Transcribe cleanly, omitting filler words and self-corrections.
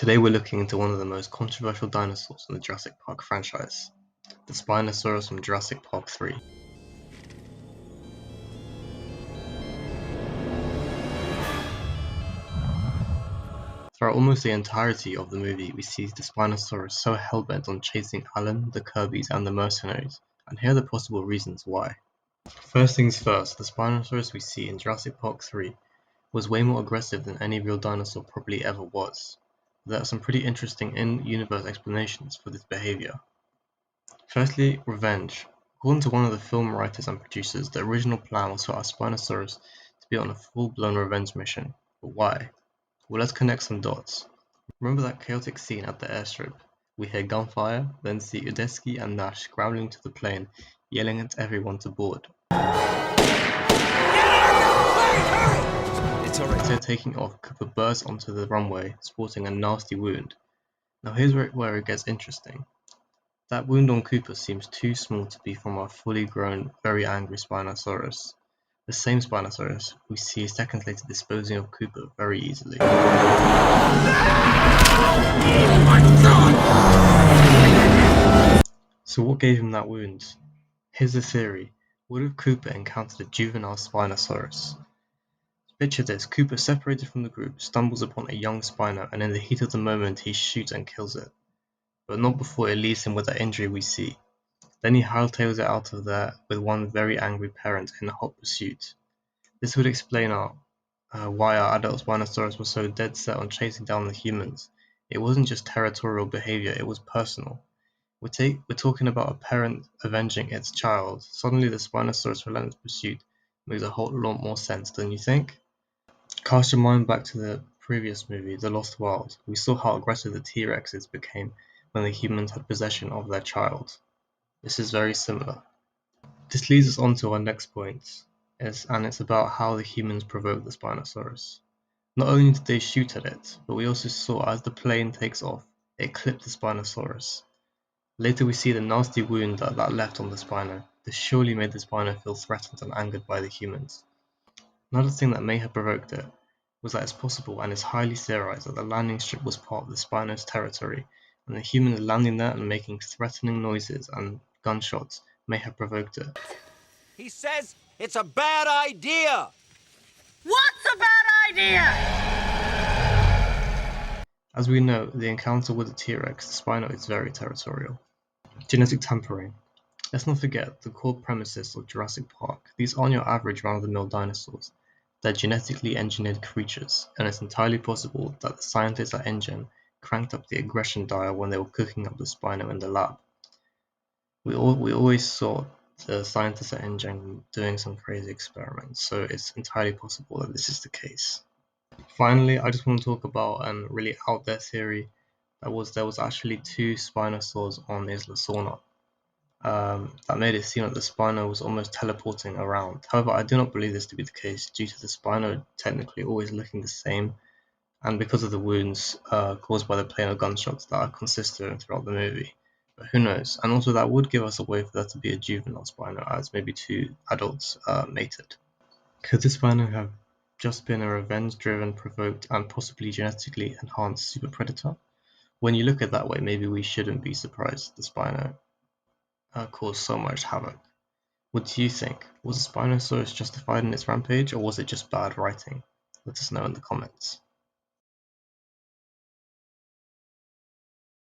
Today we're looking into one of the most controversial dinosaurs in the Jurassic Park franchise, the Spinosaurus from Jurassic Park III. Throughout almost the entirety of the movie, we see the Spinosaurus so hell-bent on chasing Alan, the Kirbys, and the mercenaries, and here are the possible reasons why. First things first, the Spinosaurus we see in Jurassic Park III was way more aggressive than any real dinosaur probably ever was. There are some pretty interesting in-universe explanations for this behaviour. Firstly, revenge. According to one of the film writers and producers, the original plan was for our Spinosaurus to be on a full-blown revenge mission. But why? Well, let's connect some dots. Remember that chaotic scene at the airstrip? We hear gunfire, then see Udesky and Nash scrambling to the plane, yelling at everyone to board. As they're taking off, Cooper bursts onto the runway, sporting a nasty wound. Now here's where it gets interesting. That wound on Cooper seems too small to be from our fully grown, very angry Spinosaurus. The same Spinosaurus we see seconds later disposing of Cooper very easily. Oh my God! So what gave him that wound? Here's the theory. What if Cooper encountered a juvenile Spinosaurus? Picture this, Cooper separated from the group, stumbles upon a young Spino, and in the heat of the moment he shoots and kills it. But not before it leaves him with that injury we see. Then he hightails it out of there with one very angry parent in hot pursuit. This would explain why our adult Spinosaurus was so dead set on chasing down the humans. It wasn't just territorial behaviour, it was personal. We're talking about a parent avenging its child. Suddenly the Spinosaurus Relentless Pursuit makes a whole lot more sense, don't you think? Cast your mind back to the previous movie, The Lost World. We saw how aggressive the T-Rexes became when the humans had possession of their child. This is very similar. This leads us on to our next point, and it's about how the humans provoked the Spinosaurus. Not only did they shoot at it, but we also saw as the plane takes off, it clipped the Spinosaurus. Later we see the nasty wound that left on the Spino. This surely made the Spino feel threatened and angered by the humans. Another thing that may have provoked it was that it's possible and is highly theorized that the landing strip was part of the Spino's territory, and the humans landing there and making threatening noises and gunshots may have provoked it. He says it's a bad idea! What's a bad idea? As we know, the encounter with the T-Rex, the Spino is very territorial. Genetic tampering. Let's not forget the core premises of Jurassic Park. These aren't your average run-of-the-mill dinosaurs. They're genetically engineered creatures, and it's entirely possible that the scientists at InGen cranked up the aggression dial when they were cooking up the Spino in the lab. We always saw the scientists at InGen doing some crazy experiments, so it's entirely possible that this is the case. Finally, I just want to talk about a really out there theory there was actually two Spinosaurs on Isla Sorna. That made it seem like the Spino was almost teleporting around. However, I do not believe this to be the case due to the Spino technically always looking the same and because of the wounds caused by the plane of gunshots that are consistent throughout the movie. But who knows? And also that would give us a way for there to be a juvenile Spino as maybe two adults mated. Could this Spino have just been a revenge-driven, provoked and possibly genetically enhanced super predator? When you look at it that way, maybe we shouldn't be surprised the Spino caused so much havoc. What do you think? Was the Spinosaurus justified in its rampage, or was it just bad writing? Let us know in the comments.